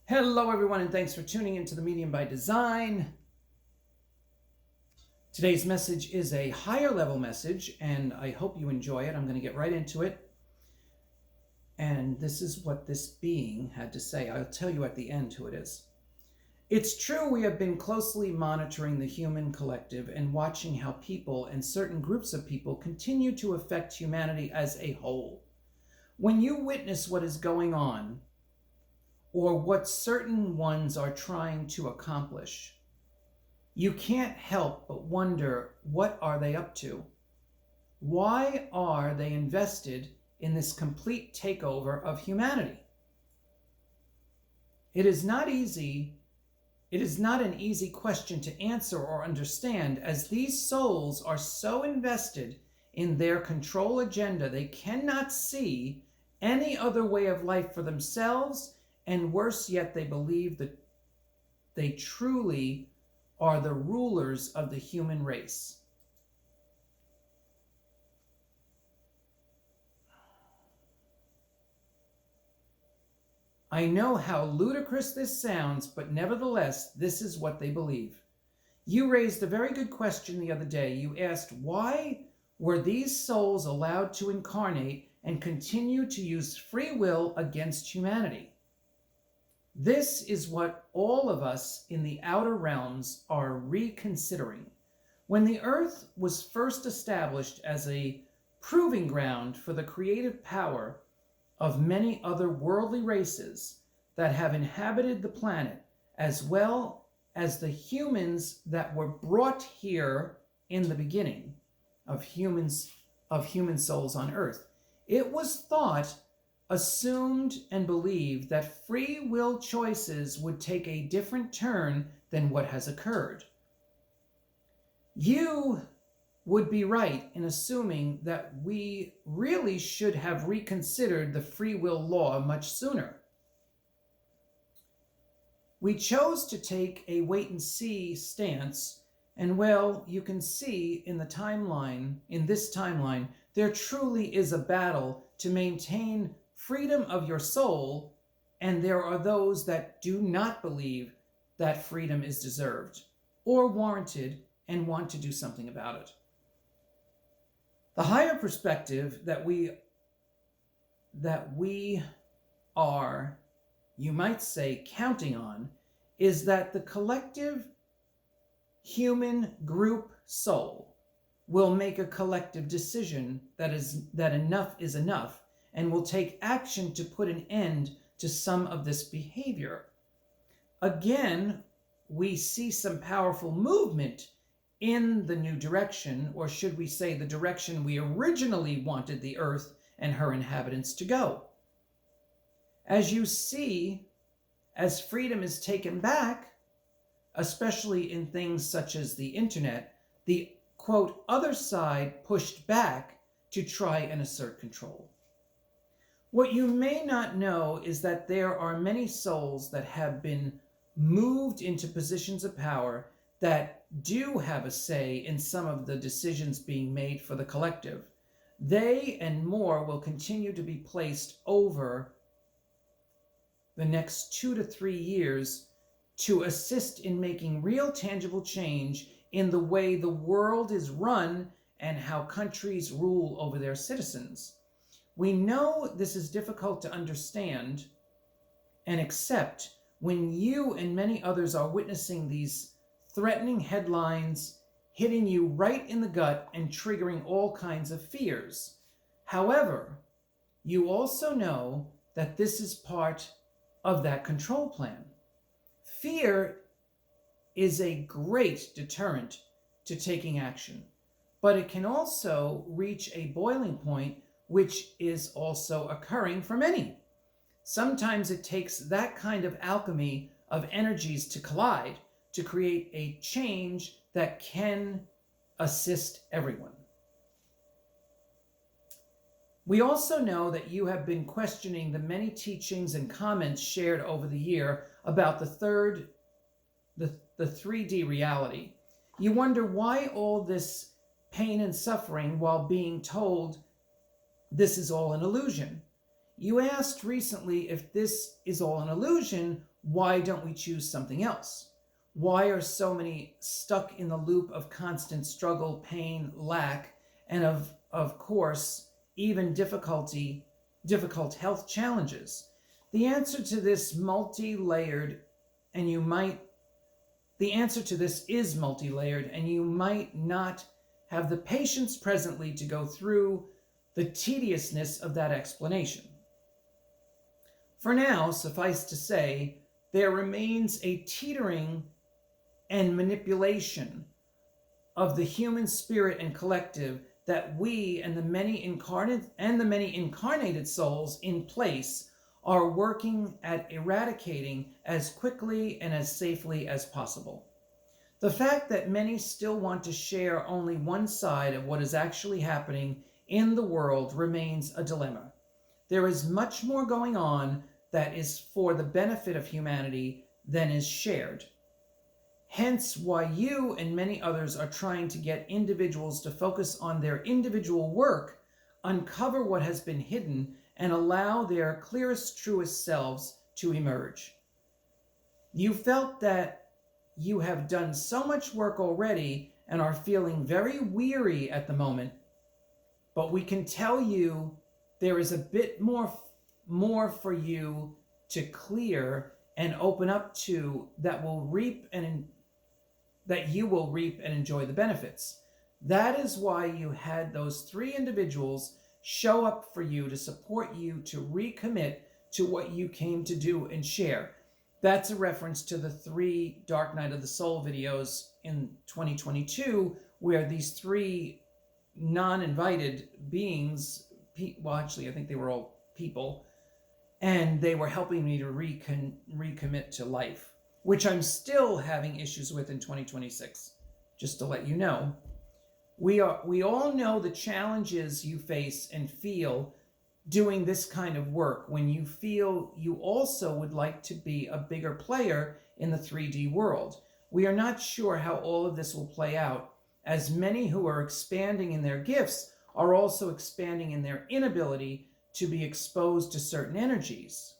Hello everyone, and thanks for tuning into the Medium by Design. Today's message is a higher level message, and I hope you enjoy it. I'm going to get right into it. And this is what this being had to say. I'll tell you at the end who it is. It's true we have been closely monitoring the human collective and watching how people and certain groups of people continue to affect humanity as a whole. When you witness what is going on, or what certain ones are trying to accomplish, you can't help but wonder, what are they up to? Why are they invested in this complete takeover of humanity? It is not an easy question to answer or understand, as these souls are so invested in their control agenda they cannot see any other way of life for themselves. And worse yet, they believe that they truly are the rulers of the human race. I know how ludicrous this sounds, but nevertheless, this is what they believe. You raised a very good question the other day. You asked, why were these souls allowed to incarnate and continue to use free will against humanity? This is what all of us in the outer realms are reconsidering. When the earth was first established as a proving ground for the creative power of many other worldly races that have inhabited the planet, as well as the humans that were brought here in the beginning of human souls on earth, it was thought, assumed, and believed that free will choices would take a different turn than what has occurred. You would be right in assuming that we really should have reconsidered the free will law much sooner. We chose to take a wait-and-see stance, and well, you can see in this timeline, there truly is a battle to maintain freedom of your soul, and there are those that do not believe that freedom is deserved or warranted and want to do something about it. The higher perspective that we are, you might say, counting on is that the collective human group soul will make a collective decision that enough is enough, and will take action to put an end to some of this behavior. Again, we see some powerful movement in the new direction, or should we say the direction we originally wanted the earth and her inhabitants to go. As you see, as freedom is taken back, especially in things such as the internet, the quote other side pushed back to try and assert control. What you may not know is that there are many souls that have been moved into positions of power that do have a say in some of the decisions being made for the collective. They and more will continue to be placed over the next 2 to 3 years to assist in making real tangible change in the way the world is run and how countries rule over their citizens. We know this is difficult to understand and accept when you and many others are witnessing these threatening headlines hitting you right in the gut and triggering all kinds of fears. However, you also know that this is part of that control plan. Fear is a great deterrent to taking action, but it can also reach a boiling point, which is also occurring for many. Sometimes it takes that kind of alchemy of energies to collide to create a change that can assist everyone. We also know that you have been questioning the many teachings and comments shared over the year about the 3D reality. You wonder why all this pain and suffering while being told this is all an illusion. You asked recently if this is all an illusion, why don't we choose something else? Why are so many stuck in the loop of constant struggle, pain, lack, and of course, even difficult health challenges? The answer to this is multi-layered, and you might not have the patience presently to go through the tediousness of that explanation. For now, suffice to say, there remains a teetering and manipulation of the human spirit and collective that we and the many incarnated souls in place are working at eradicating as quickly and as safely as possible. The fact that many still want to share only one side of what is actually happening in the world remains a dilemma. There is much more going on that is for the benefit of humanity than is shared. Hence why you and many others are trying to get individuals to focus on their individual work, uncover what has been hidden, and allow their clearest, truest selves to emerge. You felt that you have done so much work already and are feeling very weary at the moment, but we can tell you there is a bit more for you to clear and open up to that you will reap and enjoy the benefits. That is why you had those 3 individuals show up for you to support you to recommit to what you came to do and share. That's a reference to the 3 Dark Night of the Soul videos in 2022, where these 3 non-invited beings, well, actually, I think they were all people, and they were helping me to recommit to life, which I'm still having issues with in 2026, just to let you know. We all know the challenges you face and feel doing this kind of work when you feel you also would like to be a bigger player in the 3D world. We are not sure how all of this will play out, as many who are expanding in their gifts are also expanding in their inability to be exposed to certain energies.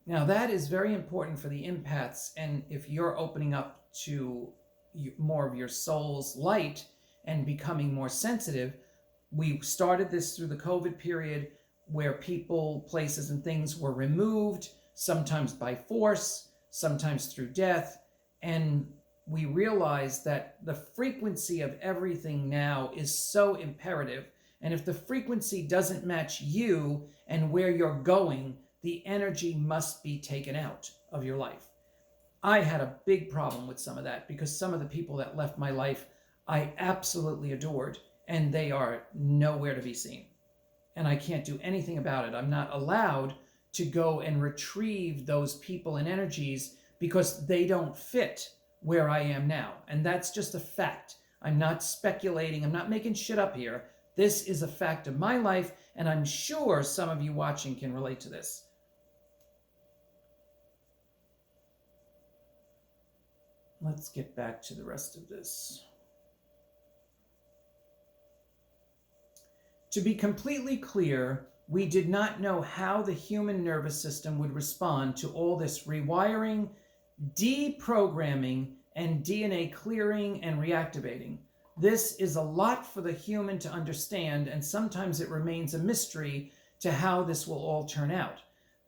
Now that is very important for the empaths, and if you're opening up to more of your soul's light and becoming more sensitive. We started this through the COVID period where people, places, and things were removed, sometimes by force, sometimes through death, and we realized that the frequency of everything now is so imperative, and if the frequency doesn't match you and where you're going, the energy must be taken out of your life. I had a big problem with some of that because some of the people that left my life I absolutely adored, and they are nowhere to be seen. And I can't do anything about it. I'm not allowed to go and retrieve those people and energies because they don't fit where I am now. And that's just a fact. I'm not speculating. I'm not making shit up here. This is a fact of my life, and I'm sure some of you watching can relate to this. Let's get back to the rest of this. To be completely clear, we did not know how the human nervous system would respond to all this rewiring, deprogramming, and DNA clearing and reactivating. This is a lot for the human to understand, and sometimes it remains a mystery to how this will all turn out.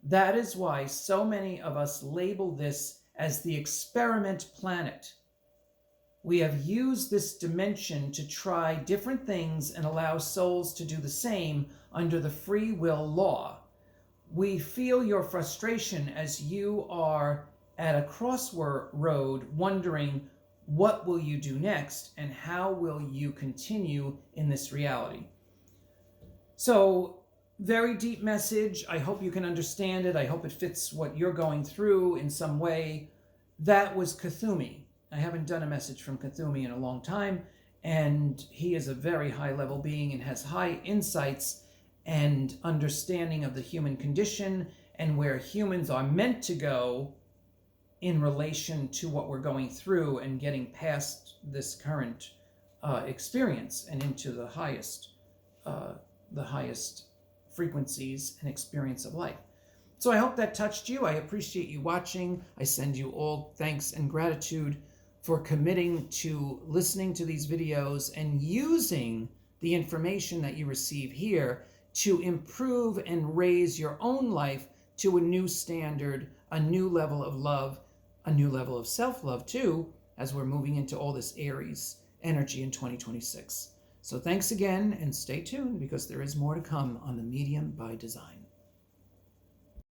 That is why so many of us label this as the experiment planet. We have used this dimension to try different things and allow souls to do the same under the free will law. We feel your frustration as you are at a crossroad wondering, what will you do next and how will you continue in this reality? So, very deep message. I hope you can understand it. I hope it fits what you're going through in some way. That was Kuthumi. I haven't done a message from Kuthumi in a long time, and he is a very high-level being and has high insights and understanding of the human condition and where humans are meant to go in relation to what we're going through and getting past this current experience and into the highest frequencies and experience of life. So I hope that touched you. I appreciate you watching. I send you all thanks and gratitude for committing to listening to these videos and using the information that you receive here to improve and raise your own life to a new standard, a new level of love, a new level of self-love too, as we're moving into all this Aries energy in 2026. So thanks again, and stay tuned because there is more to come on The Medium by Design.